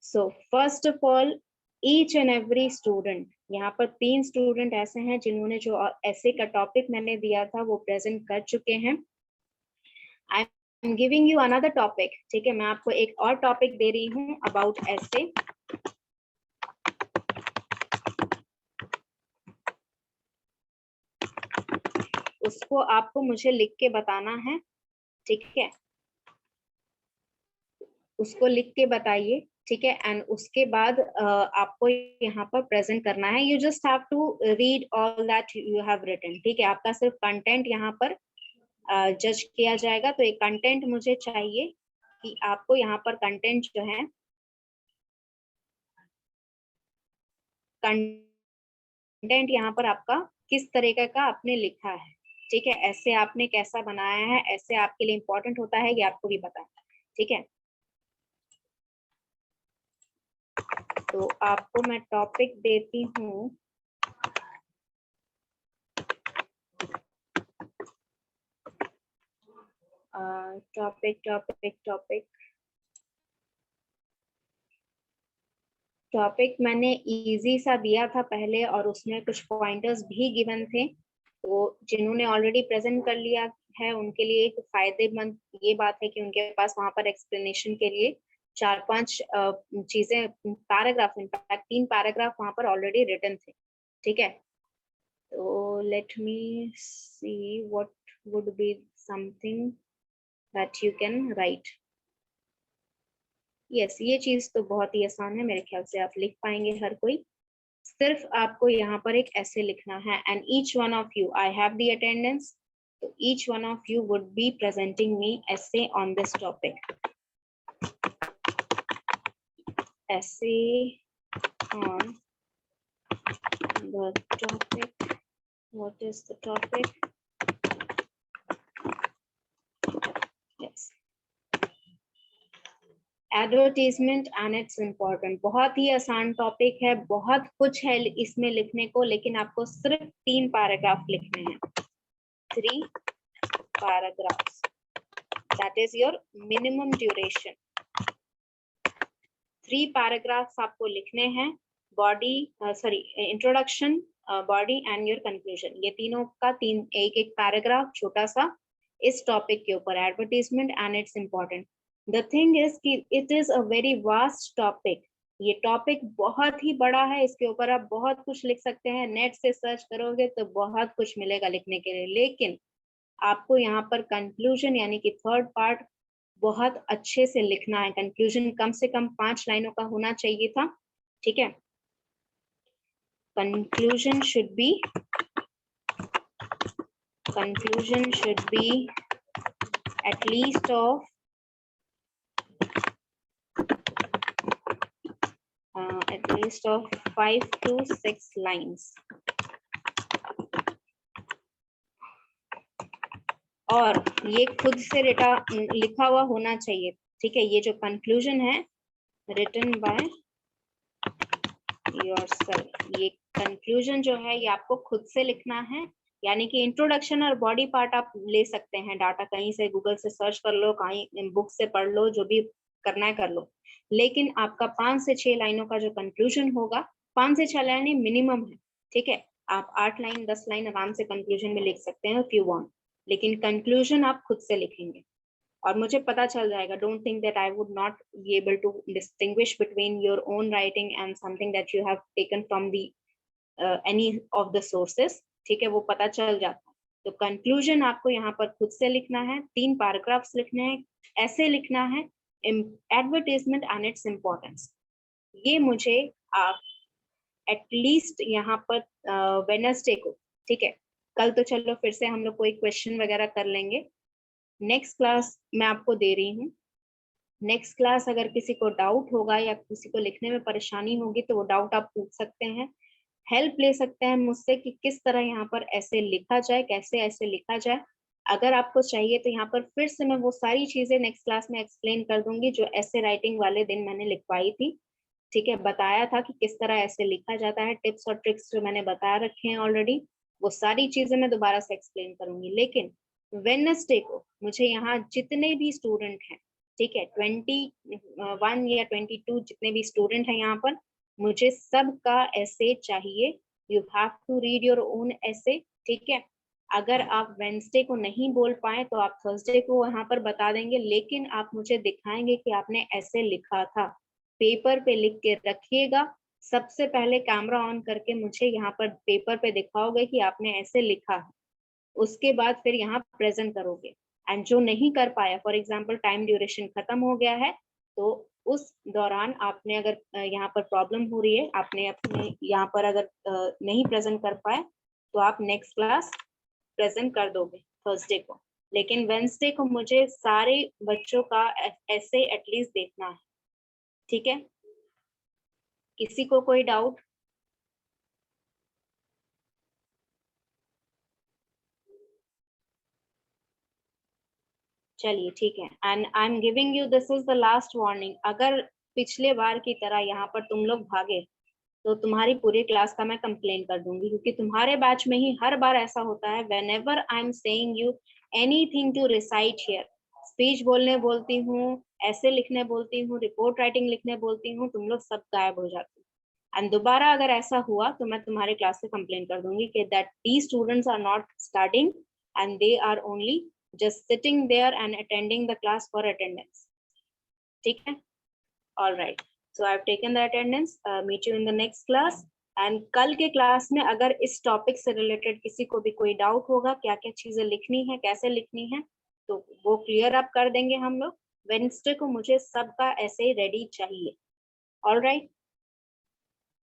So first of all, each and every student, यहाँ पर 3 स्टूडेंट ऐसे हैं जिन्होंने जो ऐसे का टॉपिक मैंने दिया था वो प्रेजेंट कर चुके हैं। I am giving you another topic, ठीक है, मैं आपको एक और टॉपिक दे रही हूँ अबाउट ऐसे। उसको आपको मुझे लिख के बताना है, ठीक है, उसको लिख के बताइए, ठीक है। एंड उसके बाद आपको यहाँ पर प्रेजेंट करना है। You just have to read all that you have written, ठीक है। आपका सिर्फ कंटेंट यहाँ पर जज किया जाएगा, तो एक कंटेंट मुझे चाहिए कि आपको यहाँ पर कंटेंट जो है, कंटेंट यहाँ पर आपका किस तरीके का आपने लिखा है, ठीक है, ऐसे आपने कैसा बनाया है, ऐसे आपके लिए इम्पोर्टेंट होता है ये आपको भी पता है, ठीक है। तो आपको मैं टॉपिक देती हूँ, टॉपिक टॉपिक टॉपिक टॉपिक मैंने इजी सा दिया था पहले और उसमें कुछ पॉइंटर्स भी गिवन थे, तो जिन्होंने ऑलरेडी प्रेजेंट कर लिया है उनके लिए एक फायदेमंद ये बात है कि उनके पास वहां पर एक्सप्लेनेशन के लिए 4-5 चीजें, पैराग्राफ, इनफैक्ट 3 पैराग्राफ वहां पर ऑलरेडी रिटन थे, ठीक है। तो let me see what would be something that you can write. Yes, ये चीज तो बहुत ही आसान है, मेरे ख्याल से आप लिख पाएंगे हर कोई। सिर्फ आपको यहाँ पर एक ऐसे लिखना है, and each one of you, I have the attendance, तो each one of you would be presenting me essay on this topic. Essay on the topic. What is the topic? Yes. Advertisement and it's important. बहुत ही आसान topic है, बहुत कुछ है इसमें लिखने को, लेकिन आपको सिर्फ 3 पैराग्राफ लिखने हैं। 3 paragraphs, that is your minimum duration. 3 paragraphs आपको लिखने हैं। Body introduction, body and your conclusion, ये तीनों का एक पैराग्राफ छोटा सा इस टॉपिक के ऊपर, advertisement and it's important. The thing is कि it is a very vast topic. ये टॉपिक बहुत ही बड़ा है, इसके ऊपर आप बहुत कुछ लिख सकते हैं, नेट से सर्च करोगे तो बहुत कुछ मिलेगा लिखने के लिए, लेकिन आपको यहाँ पर कंक्लूजन यानी कि 3rd पार्ट बहुत अच्छे से लिखना है। कंक्लूजन कम से कम 5 लाइनों का होना चाहिए था, ठीक है। Conclusion should be at least of 5 to 6 lines, और ये खुद से लिखा हुआ होना चाहिए, ठीक है। ये जो कंक्लूजन है, रिटन बाय योरसेल्फ, ये कंक्लूजन जो है ये आपको खुद से लिखना है। यानी कि इंट्रोडक्शन और बॉडी पार्ट आप ले सकते हैं, डाटा कहीं से गूगल से सर्च कर लो, कहीं बुक से पढ़ लो, जो भी करना है कर लो, लेकिन आपका 5 से 6 लाइनों का जो कंक्लूजन होगा, 5 से 6 लाइनें मिनिमम है, ठीक है। आप 8 लाइन 10 लाइन आराम से कंक्लूजन में लिख सकते हैं इफ यू वांट, लेकिन कंक्लूजन आप खुद से लिखेंगे और मुझे पता चल जाएगा। Don't think that I would not be able to distinguish between your own writing and something that you have taken from the any of the sources, ठीक है, वो पता चल जाता है। तो कंक्लूजन आपको यहाँ पर खुद से लिखना है, 3 पैराग्राफ्स लिखने हैं, ऐसे लिखना है, एडवर्टाइजमेंट एंड इट्स इम्पोर्टेंस। ये मुझे आप एटलीस्ट यहाँ पर वेडनेसडे को, ठीक है, कल तो चलो फिर से हम लोग कोई क्वेश्चन वगैरह कर लेंगे, नेक्स्ट क्लास मैं आपको दे रही हूँ। नेक्स्ट क्लास अगर किसी को डाउट होगा या किसी को लिखने में परेशानी होगी तो वो डाउट आप पूछ सकते हैं, हेल्प ले सकते हैं मुझसे कि किस तरह यहाँ पर ऐसे लिखा जाए, कैसे ऐसे लिखा जाए। अगर आपको चाहिए तो यहाँ पर फिर से मैं वो सारी चीजें नेक्स्ट क्लास में एक्सप्लेन कर दूंगी जो ऐसे राइटिंग वाले दिन मैंने लिखवाई थी, ठीक है, बताया था कि किस तरह ऐसे लिखा जाता है, टिप्स और ट्रिक्स जो मैंने बता रखे हैं ऑलरेडी, वो सारी चीजें मैं दोबारा से एक्सप्लेन करूंगी। लेकिन वेडनेसडे को मुझे यहाँ जितने भी स्टूडेंट हैं, ठीक है, 21 या 22 जितने भी स्टूडेंट हैं यहाँ पर, मुझे सबका ऐसे essay. You have to read your own essay, ठीक है। अगर आप वेडनेसडे को नहीं बोल पाए तो आप थर्सडे को यहाँ पर बता देंगे, लेकिन आप मुझे दिखाएंगे कि आपने ऐसे लिखा था, पेपर पे लिख के रखिएगा। सबसे पहले कैमरा ऑन करके मुझे यहाँ पर पेपर पे दिखाओगे कि आपने ऐसे लिखा है, उसके बाद फिर यहाँ प्रेजेंट करोगे। एंड जो नहीं कर पाया, फॉर एग्जाम्पल टाइम ड्यूरेशन खत्म हो गया है, तो उस दौरान आपने अगर यहाँ पर प्रॉब्लम हो रही है, आपने अपने यहाँ पर अगर नहीं प्रेजेंट कर पाए तो आप नेक्स्ट क्लास प्रेजेंट कर दोगे थर्सडे को। लेकिन वेडनेसडे को मुझे सारे बच्चों का ऐसे एटलीस्ट देखना है, ठीक है। किसी को कोई डाउट? चलिए ठीक है। And I am giving you, this is the last warning, अगर पिछले बार की तरह यहाँ पर तुम लोग भागे तो तुम्हारी पूरी क्लास का मैं कंप्लेन कर दूंगी, क्योंकि तुम्हारे बैच में ही हर बार ऐसा होता है। Whenever I am saying you anything to recite here, speech बोलने बोलती हूँ, ऐसे लिखने बोलती हूँ, रिपोर्ट राइटिंग लिखने बोलती हूँ, तुम लोग सब गायब हो जाते हो। एंड दोबारा अगर ऐसा हुआ तो मैं तुम्हारे क्लास से कंप्लेन कर दूंगी कि that these students are not studying and they are only just sitting there and attending the class for attendance, ठीक है। all right, so I've taken the attendance, meet you in the next class। and कल के class में अगर इस topic से related किसी को भी कोई डाउट होगा, क्या क्या चीजें लिखनी है, कैसे लिखनी है, तो वो क्लियर अप कर देंगे हम लोग। वेडनेसडे को मुझे सबका ऐसे ही रेडी चाहिए। all right,